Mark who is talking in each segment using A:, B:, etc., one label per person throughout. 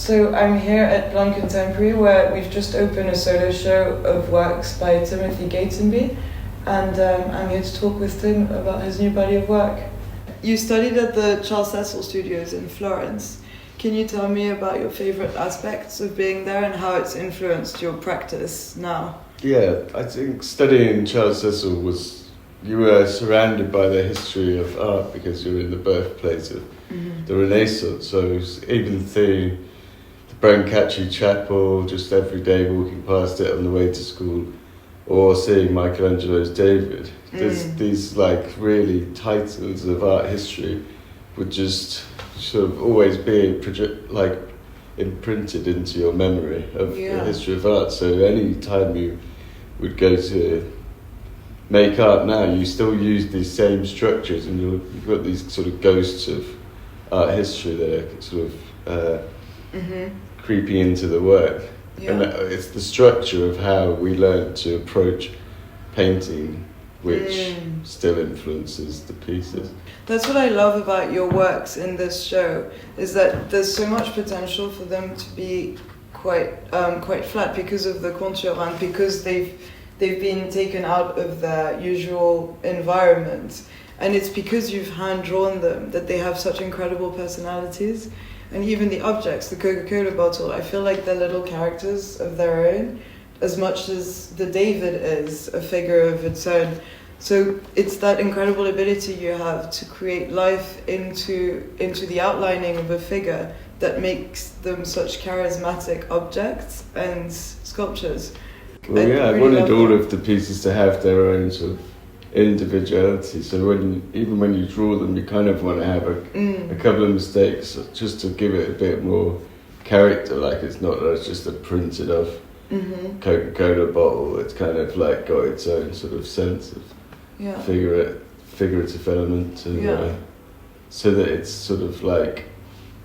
A: So I'm here at Blanc Contemporary, where we've just opened a solo show of works by Timothy Gatenby, and I'm here to talk with Tim about his new body of work. You studied at the Charles Cecil Studios in Florence. Can you tell me about your favorite aspects of being there and how it's influenced your practice now?
B: Yeah, I think studying Charles Cecil was, you were surrounded by the history of art because you were in the birthplace of the Renaissance. So even through the Brancacci Chapel, just every day walking past it on the way to school, or seeing Michelangelo's David, there's these like really titles of art history would just sort of always be like imprinted into your memory of the history of art. So any time you would go to make art now, you still use these same structures, and you've got these sort of ghosts of art history that are sort of creeping into the work. And it's the structure of how we learn to approach painting which still influences the pieces.
A: That's what I love about your works in this show, is that there's so much potential for them to be quite flat because of the contour and because they've been taken out of their usual environment. And it's because you've hand-drawn them that they have such incredible personalities. And even the objects, the Coca-Cola bottle, I feel like they're little characters of their own, as much as the David is a figure of its own. So it's that incredible ability you have to create life into the outlining of a figure that makes them such charismatic objects and sculptures.
B: Well, I wanted all of the pieces to have their own sort of individuality. So even when you draw them, you kind of want to have a couple of mistakes just to give it a bit more character. Like it's not just a printed off Coca-Cola bottle. It's kind of like got its own sort of sense of figurative element, so that it's sort of like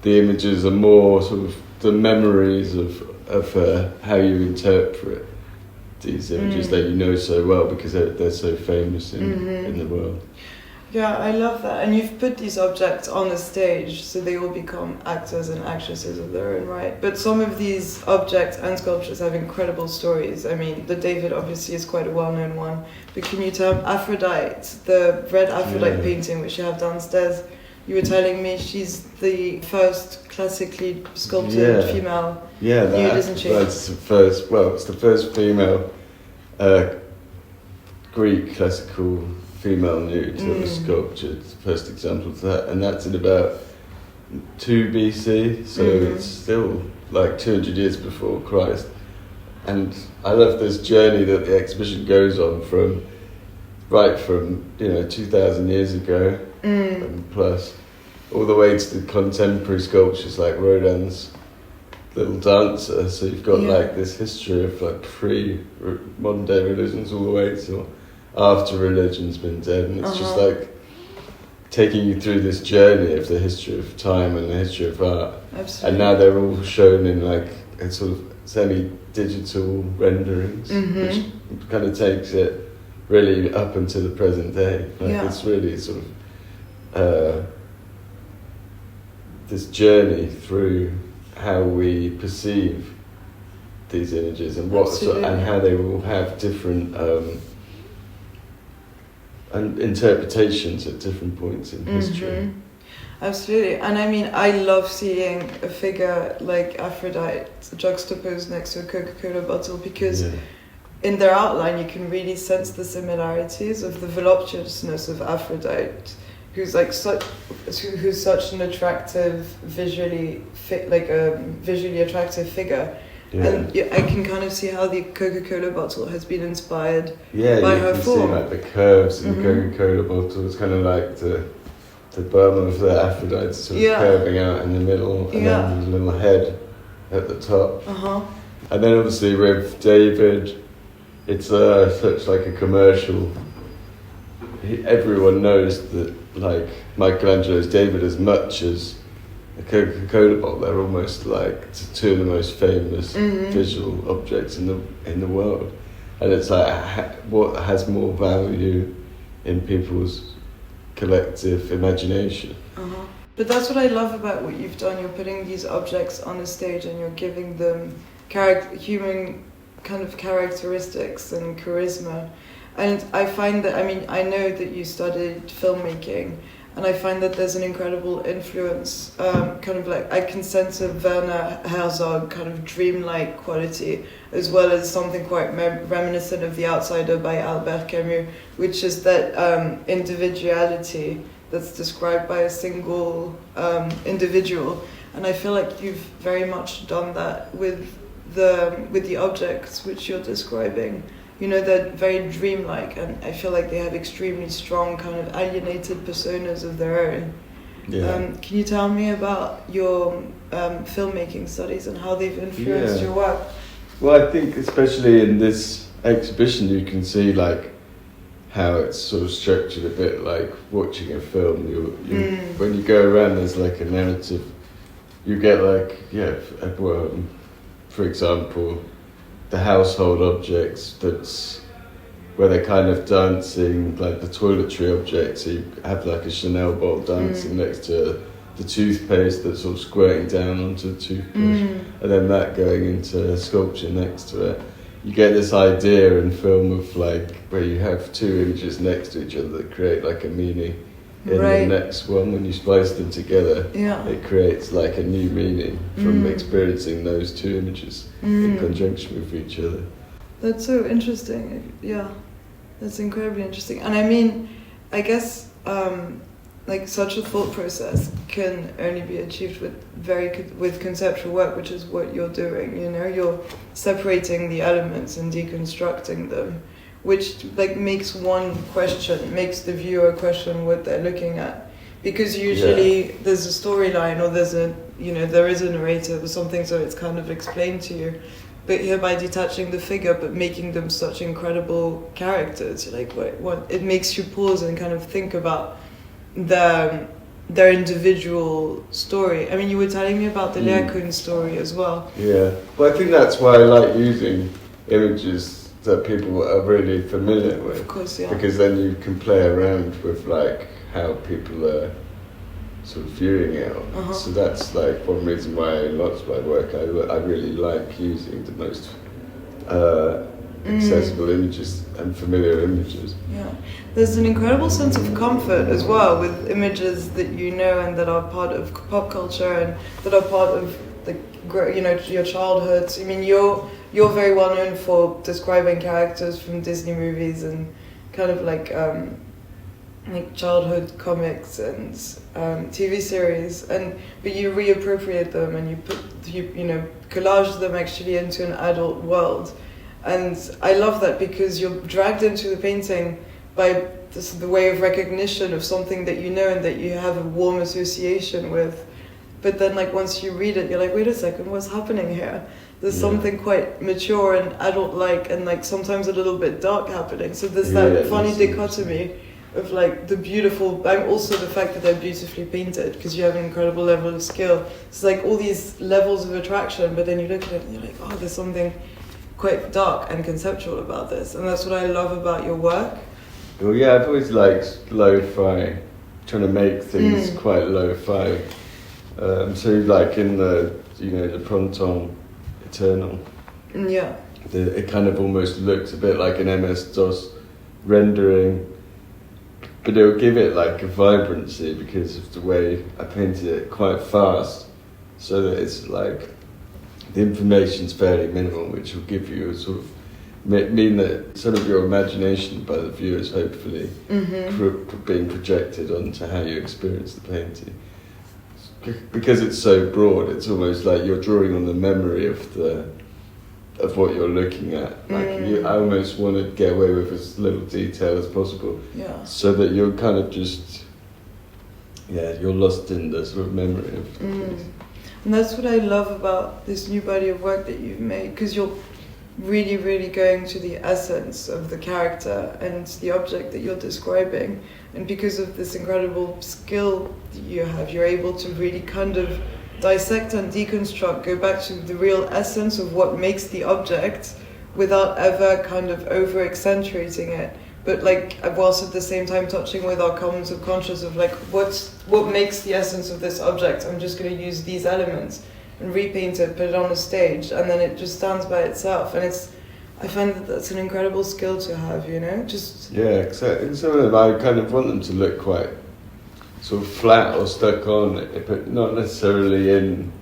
B: the images are more sort of the memories of how you interpret these images that you know so well because they're so famous in the world.
A: Yeah, I love that. And you've put these objects on a stage, so they all become actors and actresses of their own right. But some of these objects and sculptures have incredible stories. I mean, the David obviously is quite a well-known one. But can you tell Aphrodite, the red Aphrodite painting which you have downstairs, you were telling me she's the first classically sculpted female nude, isn't she?
B: It's the first female Greek classical female nude that was sculptured, the first example of that, and that's in about 2 BC, so it's still like 200 years before Christ. And I love this journey that the exhibition goes on from 2,000 years ago and plus all the way to the contemporary sculptures like Rodin's Little Dancer. So you've got like this history of like pre-modern day religions all the way to after religion's been dead, and it's just like taking you through this journey of the history of time and the history of art. Absolutely. And now they're all shown in like a sort of semi-digital renderings, which kind of takes it really up into the present day. It's really sort of this journey through how we perceive these images and and how they will have different and interpretations at different points in history.
A: Absolutely. And I mean, I love seeing a figure like Aphrodite juxtaposed next to a Coca-Cola bottle because in their outline you can really sense the similarities of the voluptuousness of Aphrodite, who's such an attractive, visually attractive figure. And I can kind of see how the Coca-Cola bottle has been inspired by her form. You can see like the curves in the Coca-Cola bottle. It's kind of like the bum of the Aphrodite sort of curving out in the middle, and then the little head at the top. And then obviously with David, it's such like a commercial. Everyone knows that like Michelangelo's David as much as the Coca-Cola bottle, they're almost like two of the most famous visual objects in the world, and it's like what has more value in people's collective imagination. But that's what I love about what you've done. You're putting these objects on a stage and you're giving them human kind of characteristics and charisma. And I find that, I mean, I know that you studied filmmaking, and I find that there's an incredible influence, kind of like, I can sense a Werner Herzog kind of dreamlike quality, as well as something quite reminiscent of The Outsider by Albert Camus, which is that individuality that's described by a single individual. And I feel like you've very much done that with the objects which you're describing. You know, they're very dreamlike, and I feel like they have extremely strong kind of alienated personas of their own.
B: Yeah.
A: Can you tell me about your filmmaking studies and how they've influenced your work?
B: Well, I think especially in this exhibition you can see like how it's sort of structured a bit like watching a film. When you go around, there's like a narrative. You get like, for example, the household objects, that's where they're kind of dancing, like the toiletry objects. So you have like a Chanel bowl dancing next to the toothpaste that's sort of squirting down onto the toothbrush, and then that going into a sculpture next to it. You get this idea in film of like where you have two images next to each other that create like a meaning in the next one. When you splice them together, it creates like a new meaning from experiencing those two images in conjunction with each other.
A: That's so interesting. Yeah, that's incredibly interesting. And I mean, I guess like such a thought process can only be achieved with conceptual work, which is what you're doing. You know, you're separating the elements and deconstructing them, which like makes the viewer question what they're looking at, because usually there's a storyline or there is a narrative or something, so it's kind of explained to you. But here, by detaching the figure but making them such incredible characters, like what it makes you pause and kind of think about their individual story. I mean, you were telling me about the Leerkoen story as well.
B: Yeah, well, I think that's why I like using images that people are really familiar with.
A: Of course, yeah.
B: Because then you can play around with like how people are sort of viewing it. So that's like one reason why lots of my work I really like using the most accessible images and familiar images.
A: Yeah, there's an incredible sense of comfort as well with images that you know and that are part of pop culture and that are part of your childhood. I mean, you're very well known for describing characters from Disney movies and kind of like childhood comics and TV series, but you reappropriate them and you collage them actually into an adult world. And I love that because you're dragged into the painting by the way of recognition of something that you know and that you have a warm association with. But then like once you read it, you're like, wait a second, what's happening here? There's something quite mature and adult-like and like sometimes a little bit dark happening. So there's that funny dichotomy of like the beautiful, and also the fact that they're beautifully painted because you have an incredible level of skill. It's like all these levels of attraction, but then you look at it and you're like, oh, there's something quite dark and conceptual about this. And that's what I love about your work.
B: Well, yeah, I've always liked lo-fi, trying to make things quite lo-fi. So like in the Printemps Eternal, it kind of almost looks a bit like an MS-DOS rendering, but it will give it like a vibrancy because of the way I painted it quite fast, so that it's like the information's fairly minimal, which will give you a sort of mean that sort of your imagination by the viewers hopefully being projected onto how you experience the painting. Because it's so broad, it's almost like you're drawing on the memory of what you're looking at. I almost want to get away with as little detail as possible, so that you're kind of just you're lost in the sort of memory of the place.
A: And that's what I love about this new body of work that you've made, because you're really, really going to the essence of the character and the object that you're describing. And because of this incredible skill that you have, you're able to really kind of dissect and deconstruct, go back to the real essence of what makes the object without ever kind of over accentuating it, but like whilst at the same time touching with our common subconscious of like what makes the essence of this object. I'm just going to use these elements and repaint it, put it on a stage, and then it just stands by itself. And I find that that's an incredible skill to have, you know? Just
B: yeah, exactly. Some of them I kind of want them to look quite sort of flat or stuck on it, but not necessarily in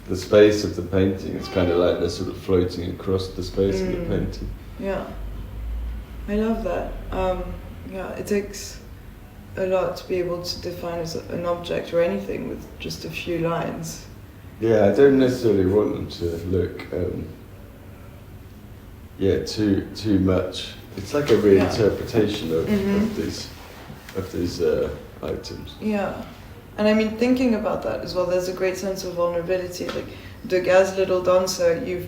B: the space of the painting. It's kind of like they're sort of floating across the space of the painting.
A: Yeah, I love that. Yeah, it takes a lot to be able to define as an object or anything with just a few lines.
B: Yeah, I don't necessarily want them to look, too much. It's like a reinterpretation of these items.
A: Yeah, and I mean, thinking about that as well, there's a great sense of vulnerability. Like Degas' Little Dancer, you've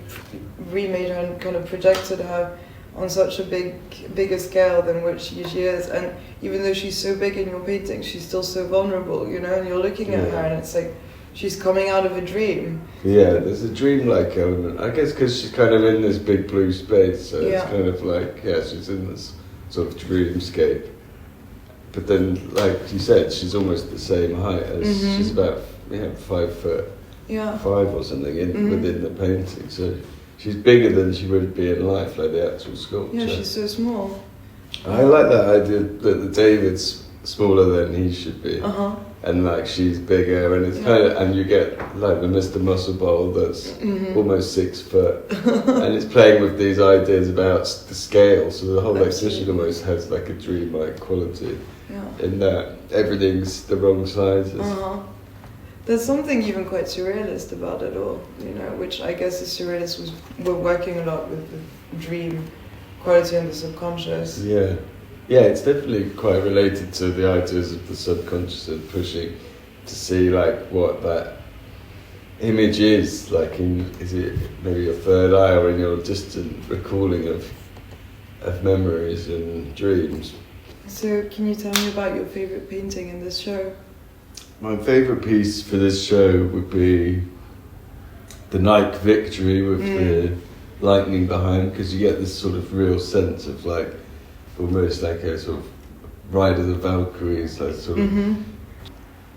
A: remade her and kind of projected her on such a bigger scale than what she is, and even though she's so big in your painting, she's still so vulnerable, you know. And you're looking at her, and it's like she's coming out of a dream.
B: Yeah, there's a dreamlike element, I guess, because she's kind of in this big blue space, so it's kind of like, she's in this sort of dreamscape. But then, like you said, she's almost the same height as she's about 5 foot 5 or something within the painting. So she's bigger than she would be in life, like the actual sculpture.
A: Yeah, she's so small.
B: I like that idea that the David's smaller than he should be, and like she's bigger, and it's kind of, and you get like the Mr. Muscle Bowl that's almost 6 foot, and it's playing with these ideas about the scale. So the whole exhibition almost has like a dreamlike quality. In that everything's the wrong sizes.
A: There's something even quite surrealist about it all, you know, which I guess the surrealists were working a lot with the dream quality and the subconscious. Yeah,
B: it's definitely quite related to the ideas of the subconscious and pushing to see like what that image is, like is it maybe your third eye or in your distant recalling of memories and dreams.
A: So can you tell me about your favourite painting in this show?
B: My favourite piece for this show would be the Nike Victory with the lightning behind, because you get this sort of real sense of like almost like a sort of Ride of the Valkyries, like sort of,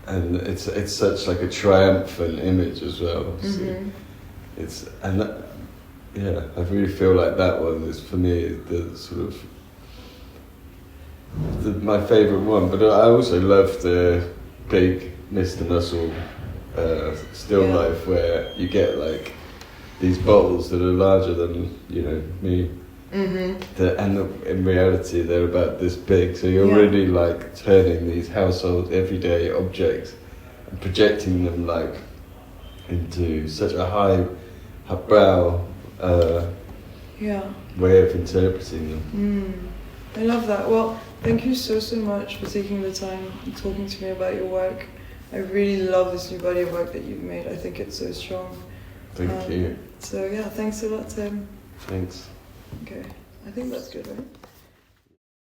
B: and it's such like a triumphant image as well. So I really feel like that one is for me the sort of my favourite one. But I also love the big Mr. Muscle still life where you get like these bottles that are larger than me, in reality they're about this big, so you're really like turning these household everyday objects and projecting them like into such a highbrow way of interpreting them.
A: I love that. Well, thank you so much for taking the time and talking to me about your work. I really love this new body of work that you've made. I think it's so strong.
B: Thank you.
A: So thanks a lot, Tim.
B: Thanks.
A: Okay, I think that's good, right?